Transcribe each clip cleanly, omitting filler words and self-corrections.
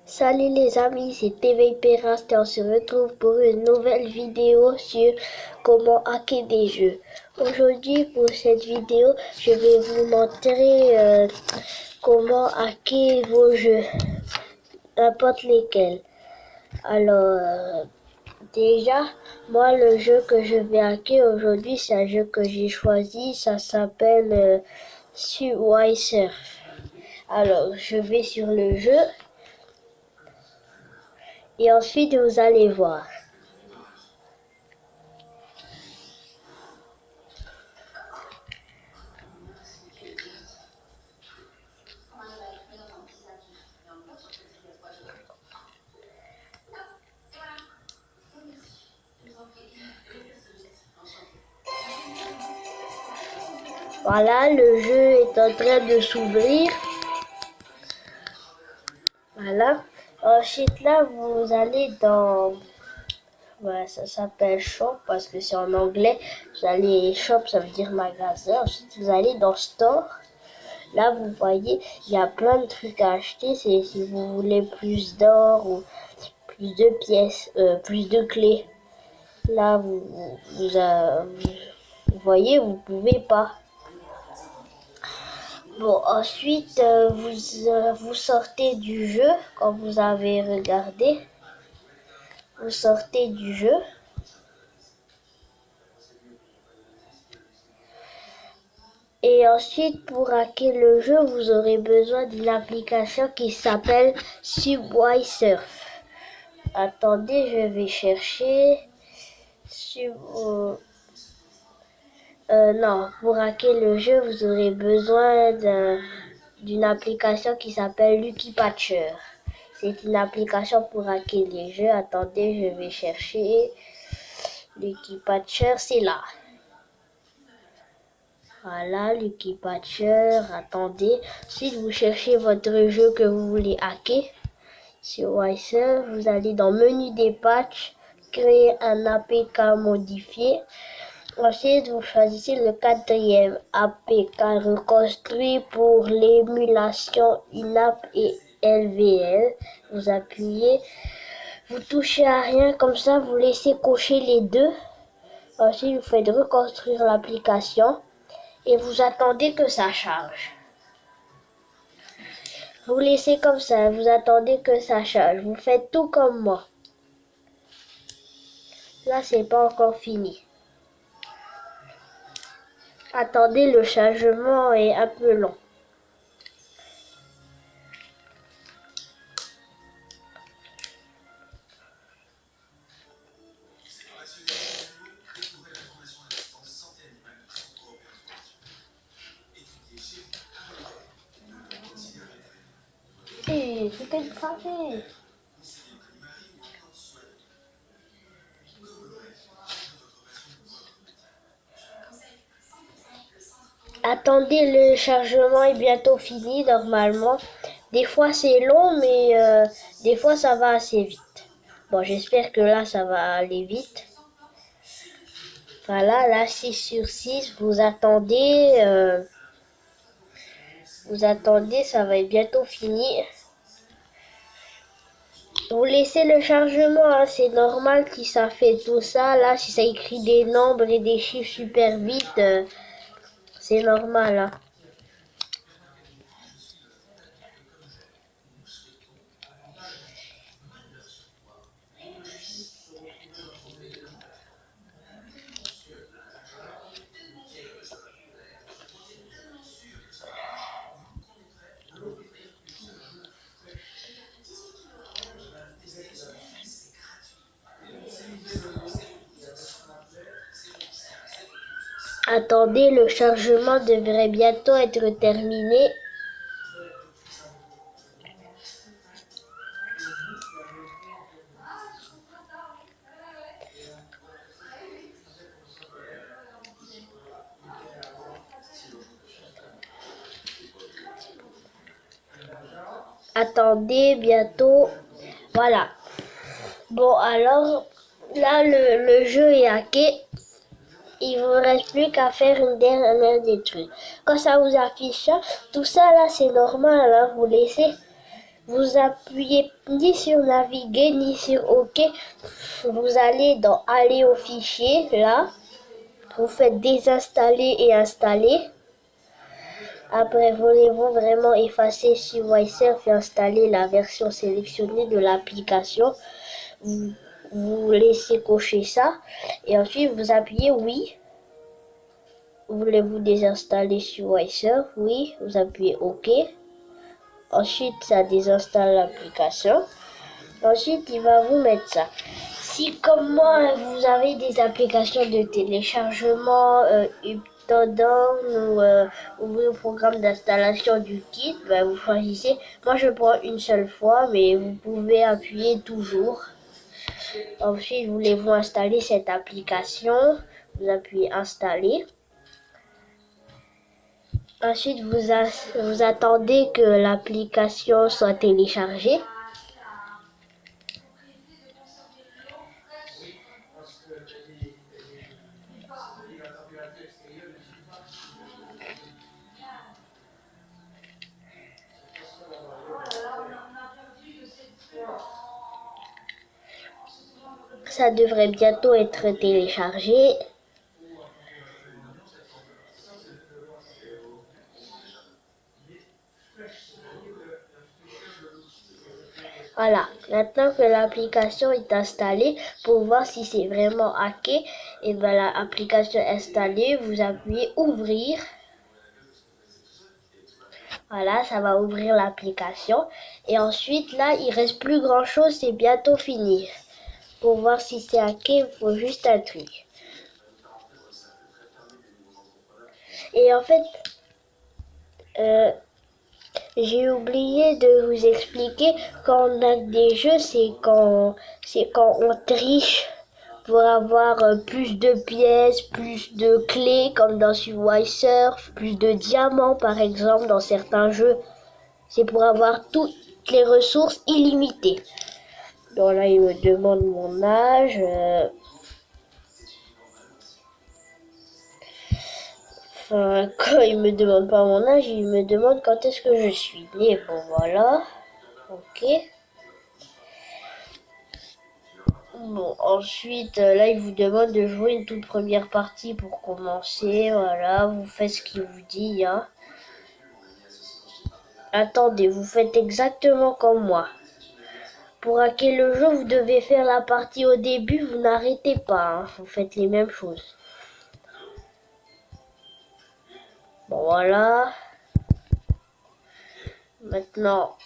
Salut les amis, c'est TV Pérast et on se retrouve pour une nouvelle vidéo sur comment hacker des jeux. Aujourd'hui pour cette vidéo, je vais vous montrer comment hacker vos jeux, n'importe lesquels. Alors déjà, moi le jeu que je vais hacker aujourd'hui, c'est un jeu que j'ai choisi, ça s'appelle Subway Surf. Alors je vais sur le jeu. Et ensuite, vous allez voir. Voilà, le jeu est en train de s'ouvrir. Voilà. Ensuite, là, vous allez dans... Voilà, ça s'appelle shop parce que c'est en anglais. Vous allez shop, ça veut dire magasin. Ensuite, vous allez dans store. Là, vous voyez, il y a plein de trucs à acheter. C'est si vous voulez plus d'or ou plus de pièces, plus de clés. Là, vous voyez, vous pouvez pas. Bon, ensuite, vous sortez du jeu quand vous avez regardé. Vous sortez du jeu. Et ensuite, pour hacker le jeu, vous aurez besoin d'une application qui s'appelle Subway Surf. Attendez, je vais chercher. Non, pour hacker le jeu, vous aurez besoin d'une application qui s'appelle Lucky Patcher. C'est une application pour hacker les jeux. Attendez, je vais chercher. Lucky Patcher, c'est là. Voilà, Lucky Patcher. Attendez. Si vous cherchez votre jeu que vous voulez hacker sur Wiser, vous allez dans Menu des patchs, créer un APK modifié. Ensuite, vous choisissez le quatrième APK reconstruit pour l'émulation INAP et LVL. Vous appuyez, vous touchez à rien, comme ça vous laissez cocher les deux. Ensuite, vous faites reconstruire l'application et vous attendez que ça charge. Vous laissez comme ça, vous attendez que ça charge. Vous faites tout comme moi. Là, c'est pas encore fini. Attendez, le chargement est un peu long. Hé, c'est quel trajet? Attendez, le chargement est bientôt fini normalement. Des fois c'est long, mais des fois ça va assez vite. Bon, j'espère que là ça va aller vite. Voilà, là 6 sur 6, vous attendez, ça va être bientôt fini. Vous laissez le chargement, hein, c'est normal si ça fait tout ça. Là, si ça écrit des nombres et des chiffres super vite, c'est normal. Hein. Attendez, le chargement devrait bientôt être terminé. Attendez, bientôt. Voilà. Bon, alors, là, le jeu est hacké. Il vous reste plus qu'à faire une dernière des trucs. Quand ça vous affiche, tout ça là, c'est normal. Hein, vous laissez. Vous appuyez ni sur naviguer ni sur OK. Vous allez dans aller au fichier, là. Vous faites désinstaller et installer. Après, voulez-vous vraiment effacer SeaWiSurf et installer la version sélectionnée de l'application? Vous laissez cocher ça. Et ensuite, vous appuyez oui. Voulez-vous désinstaller SeaWiSurf? Oui. Vous appuyez OK. Ensuite, ça désinstalle l'application. Ensuite, il va vous mettre ça. Si, comme moi, vous avez des applications de téléchargement, Uptodown ou le programme d'installation du kit, ben, vous choisissez. Moi, je prends une seule fois, mais vous pouvez appuyer toujours. Ensuite, voulez-vous installer cette application? Vous appuyez installer. Ensuite, vous attendez que l'application soit téléchargée. Ça devrait bientôt être téléchargé. Voilà, maintenant que l'application est installée, pour voir si c'est vraiment hacké, et bien l'application installée, vous appuyez ouvrir. Voilà, ça va ouvrir l'application. Et ensuite, là, il reste plus grand chose, c'est bientôt fini. Pour voir si c'est hacké, il faut juste un truc. Et en fait, j'ai oublié de vous expliquer quand on a des jeux, c'est quand on triche pour avoir plus de pièces, plus de clés, comme dans SeaWiSurf, plus de diamants par exemple dans certains jeux. C'est pour avoir toutes les ressources illimitées. Donc là, il me demande mon âge. Enfin, quand il me demande pas mon âge, il me demande quand est-ce que je suis né. Bon, voilà. Ok. Bon, ensuite, là, il vous demande de jouer une toute première partie pour commencer. Voilà, vous faites ce qu'il vous dit, hein. Attendez, vous faites exactement comme moi. Pour hacker le jeu, vous devez faire la partie au début, vous n'arrêtez pas, hein. Vous faites les mêmes choses. Bon, voilà. Maintenant,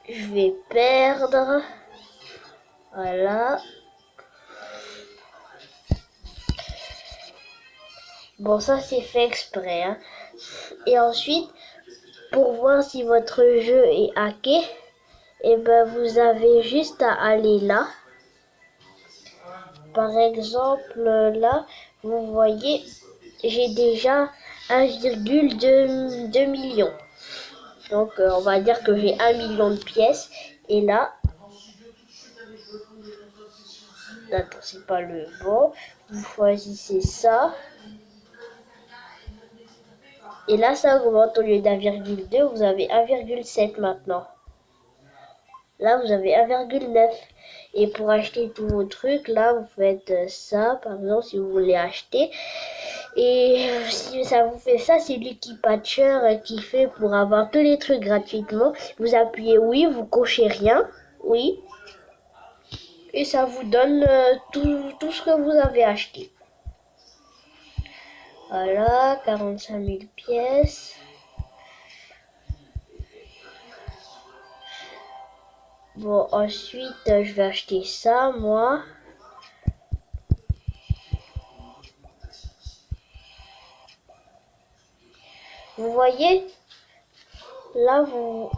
je vais perdre. Voilà. Bon, ça c'est fait exprès, hein. Et ensuite, pour voir si votre jeu est hacké, et ben vous avez juste à aller là. Par exemple, là, vous voyez, j'ai déjà 1,2 million. Donc, on va dire que j'ai 1 million de pièces. Et là, attends, c'est pas le bon. Vous choisissez ça. Et là, ça augmente au lieu d'1,2, vous avez 1,7 maintenant. Là, vous avez 1,9. Et pour acheter tous vos trucs, là, vous faites ça, par exemple, si vous voulez acheter. Et si ça vous fait ça, c'est Lucky Patcher qui fait pour avoir tous les trucs gratuitement. Vous appuyez oui, vous cochez rien, oui. Et ça vous donne tout ce que vous avez acheté. Voilà, 45 000 pièces. Bon, ensuite, je vais acheter ça, moi. Vous voyez, là vous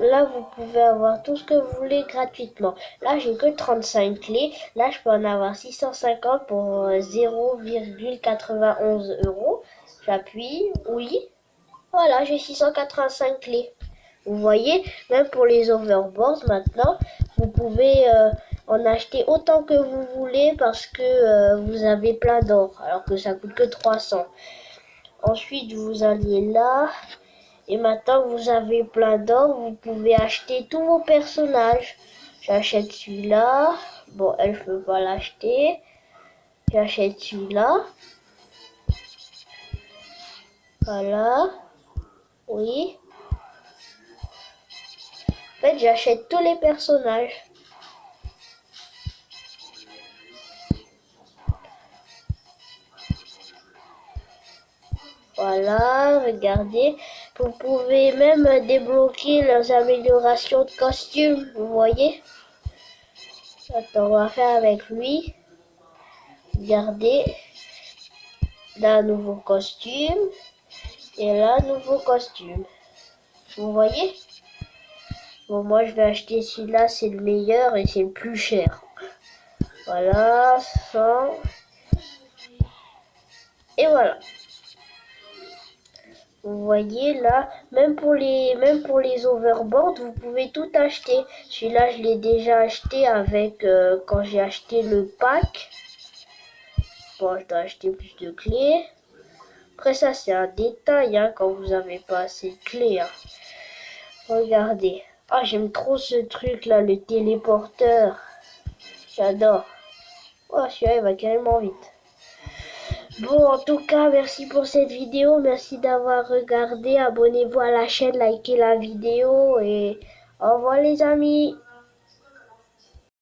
pouvez avoir tout ce que vous voulez gratuitement. Là, j'ai que 35 clés. Là, je peux en avoir 650 pour 0,91 €. J'appuie, oui. Voilà, j'ai 685 clés. Vous voyez, même pour les overboards maintenant, vous pouvez en acheter autant que vous voulez parce que vous avez plein d'or, alors que ça coûte que 300. Ensuite, vous alliez là Et maintenant que vous avez plein d'or, vous pouvez acheter tous vos personnages. J'achète celui-là. Bon, elle, je peux pas l'acheter. J'achète celui-là. Voilà. Oui. En fait, j'achète tous les personnages. Voilà, regardez. Vous pouvez même débloquer leurs améliorations de costume, vous voyez. Attends, on va faire avec lui. Regardez. Là, un nouveau costume. Et là, un nouveau costume. Vous voyez? Bon, moi, je vais acheter celui-là, c'est le meilleur et c'est le plus cher. Voilà, 100. Et voilà. Vous voyez là, même pour les overboards, vous pouvez tout acheter. Celui-là, je l'ai déjà acheté avec quand j'ai acheté le pack. Bon, je dois acheter plus de clés. Après ça, c'est un détail hein, quand vous n'avez pas assez de clés. Hein. Regardez. Ah, j'aime trop ce truc là, le téléporteur. J'adore. Oh, celui-là, il va carrément vite. Bon, en tout cas, merci pour cette vidéo. Merci d'avoir regardé. Abonnez-vous à la chaîne, likez la vidéo et au revoir les amis.